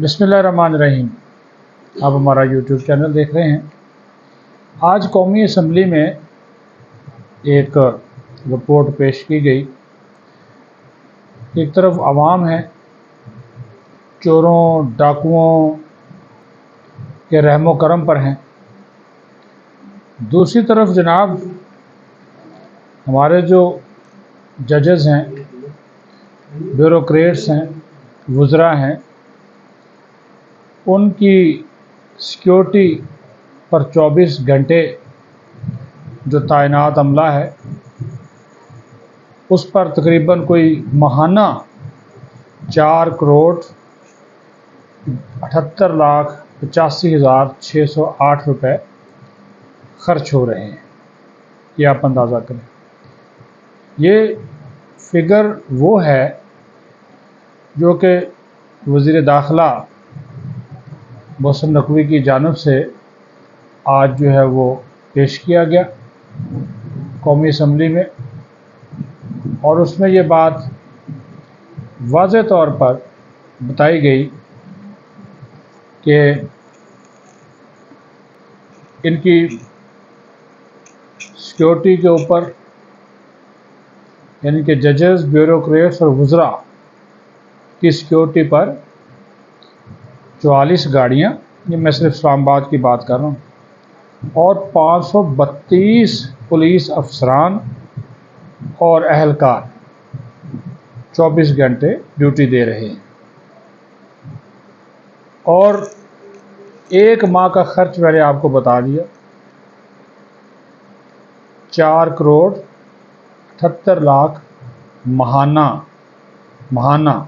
بسم اللہ الرحمن الرحیم۔ آپ ہمارا یوٹیوب چینل دیکھ رہے ہیں۔ آج قومی اسمبلی میں ایک رپورٹ پیش کی گئی۔ ایک طرف عوام ہے، چوروں ڈاکوؤں کے رحم و کرم پر ہیں، دوسری طرف جناب ہمارے جو ججز ہیں، بیوروکریٹس ہیں، وزراء ہیں، ان کی سیکیورٹی پر 24 گھنٹے جو تعینات عملہ ہے، اس پر تقریباً کوئی ماہانہ 4,78,85,608 روپے خرچ ہو رہے ہیں۔ یہ آپ اندازہ کریں۔ یہ فگر وہ ہے جو کہ وزیر داخلہ محسن نقوی کی جانب سے آج جو ہے وہ پیش کیا گیا قومی اسمبلی میں، اور اس میں یہ بات واضح طور پر بتائی گئی کہ ان کی سیکیورٹی کے اوپر، یعنی کہ ججز، بیوروکریٹس اور وزراء کی سیکیورٹی پر 44 گاڑیاں، یہ میں صرف اسلام آباد کی بات کر رہا ہوں، اور 532 پولیس افسران اور اہلکار 24 گھنٹے ڈیوٹی دے رہے ہیں، اور ایک ماہ کا خرچ میں نے آپ کو بتا دیا، 4,78,00,000 ماہانہ۔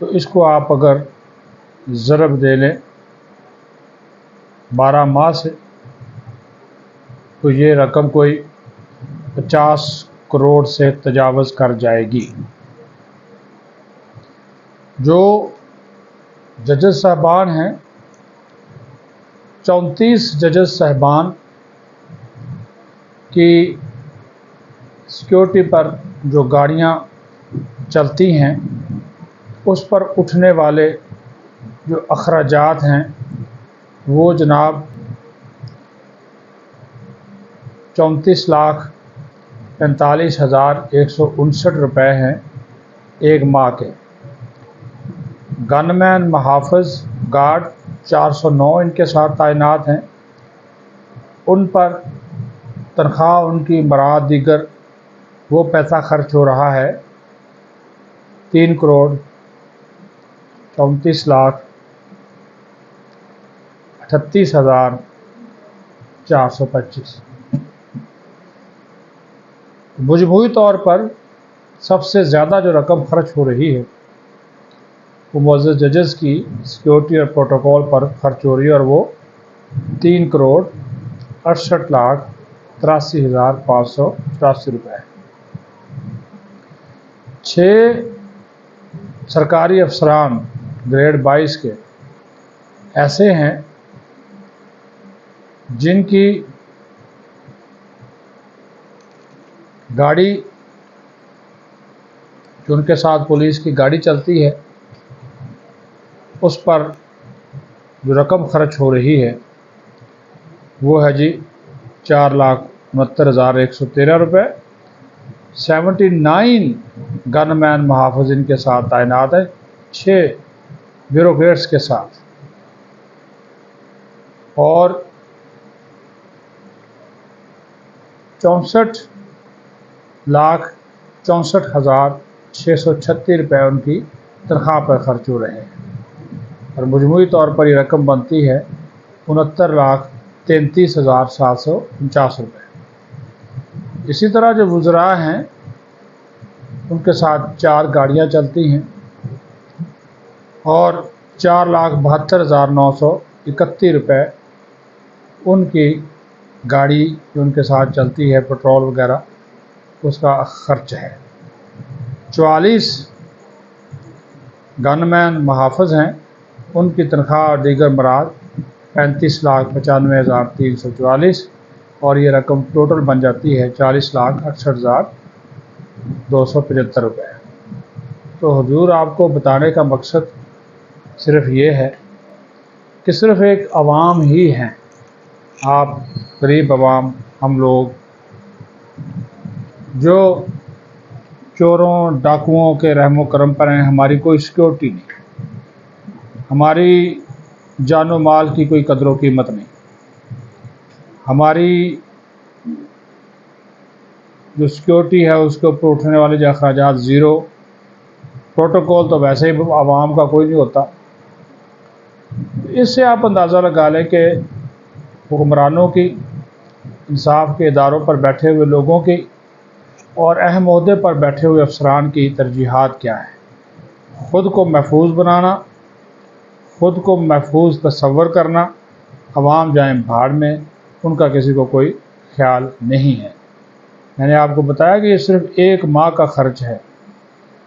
تو اس کو آپ اگر ضرب دے لیں 12 ماہ سے، تو یہ رقم کوئی 50 کروڑ سے تجاوز کر جائے گی۔ جو ججز صاحبان ہیں، 34 ججز صاحبان کی سیکیورٹی پر جو گاڑیاں چلتی ہیں، اس پر اٹھنے والے جو اخراجات ہیں وہ جناب 34,45,159 روپے ہیں ایک ماہ کے۔ گن مین، محافظ، گارڈ 409 ان کے ساتھ تعینات ہیں، ان پر تنخواہ، ان کی مراد دیگر وہ پیسہ خرچ ہو رہا ہے 3,34,38,425۔ مجموعی طور پر سب سے زیادہ جو رقم خرچ ہو رہی ہے وہ معزز ججز کی سیکیورٹی اور پروٹوکول پر خرچ ہو رہی ہے، اور وہ 3,68,83,584 روپے ہے۔ 6 سرکاری افسران گریڈ 22 کے ایسے ہیں جن کی گاڑی، جو ان کے ساتھ پولیس کی گاڑی چلتی ہے، اس پر جو رقم خرچ ہو رہی ہے وہ ہے 4,69,113 روپے۔ 79 گن مین، محافظ ان کے ساتھ تعینات ہے، 6 بیوروکریٹس کے ساتھ، اور 64,64,636 روپے ان کی تنخواہ پر خرچ ہو رہے ہیں، اور مجموعی طور پر یہ رقم بنتی ہے 69,33,749 روپے۔ اسی طرح جو وزراء ہیں ان کے ساتھ 4 گاڑیاں چلتی ہیں، اور 4,72,931 روپے ان کی گاڑی جو ان کے ساتھ چلتی ہے، پٹرول وغیرہ، اس کا خرچ ہے۔ 44 گن مین، محافظ ہیں، ان کی تنخواہ اور دیگر مراد 35,95,344، اور یہ رقم ٹوٹل بن جاتی ہے 40,68,275 روپے۔ تو حضور، آپ کو بتانے کا مقصد صرف یہ ہے کہ صرف ایک عوام ہی ہیں، آپ غریب عوام، ہم لوگ جو چوروں ڈاکوؤں کے رحم و کرم پر ہیں، ہماری کوئی سیکورٹی نہیں، ہماری جان و مال کی کوئی قدر و قیمت نہیں، ہماری جو سیکورٹی ہے اس کے اوپر اٹھنے والے جو اخراجات زیرو، پروٹوکول تو ویسے ہی عوام کا کوئی نہیں ہوتا۔ اس سے آپ اندازہ لگا لیں کہ حکمرانوں کی، انصاف کے اداروں پر بیٹھے ہوئے لوگوں کی اور اہم عہدے پر بیٹھے ہوئے افسران کی ترجیحات کیا ہیں۔ خود کو محفوظ بنانا، خود کو محفوظ تصور کرنا، عوام جائیں بھاڑ میں، ان کا کسی کو کوئی خیال نہیں ہے۔ میں نے آپ کو بتایا کہ یہ صرف 1 ماہ کا خرچ ہے،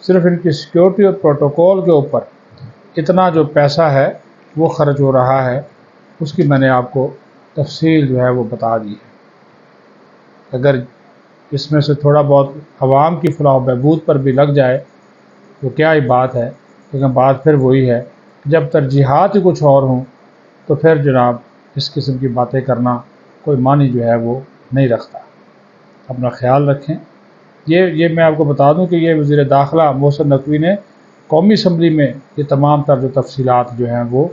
صرف ان کی سیکیورٹی اور پروٹوکول کے اوپر اتنا جو پیسہ ہے وہ خرچ ہو رہا ہے، اس کی میں نے آپ کو تفصیل جو ہے وہ بتا دی ہے۔ اگر اس میں سے تھوڑا بہت عوام کی فلاح و بہبود پر بھی لگ جائے تو کیا ہی بات ہے، لیکن بات پھر وہی ہے، جب ترجیحات ہی کچھ اور ہوں تو پھر جناب اس قسم کی باتیں کرنا کوئی معنی جو ہے وہ نہیں رکھتا۔ اپنا خیال رکھیں۔ یہ میں آپ کو بتا دوں کہ یہ وزیر داخلہ محسن نقوی نے قومی اسمبلی میں یہ تمام تر جو تفصیلات جو ہیں وہ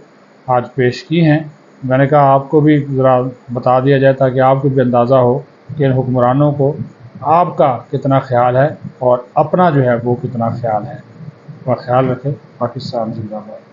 آج پیش کی ہیں۔ میں نے کہا آپ کو بھی ذرا بتا دیا جائے تاکہ آپ کو بھی اندازہ ہو کہ ان حکمرانوں کو آپ کا کتنا خیال ہے اور اپنا جو ہے وہ کتنا خیال ہے۔ اپنا خیال رکھیں۔ پاکستان زندہ باد۔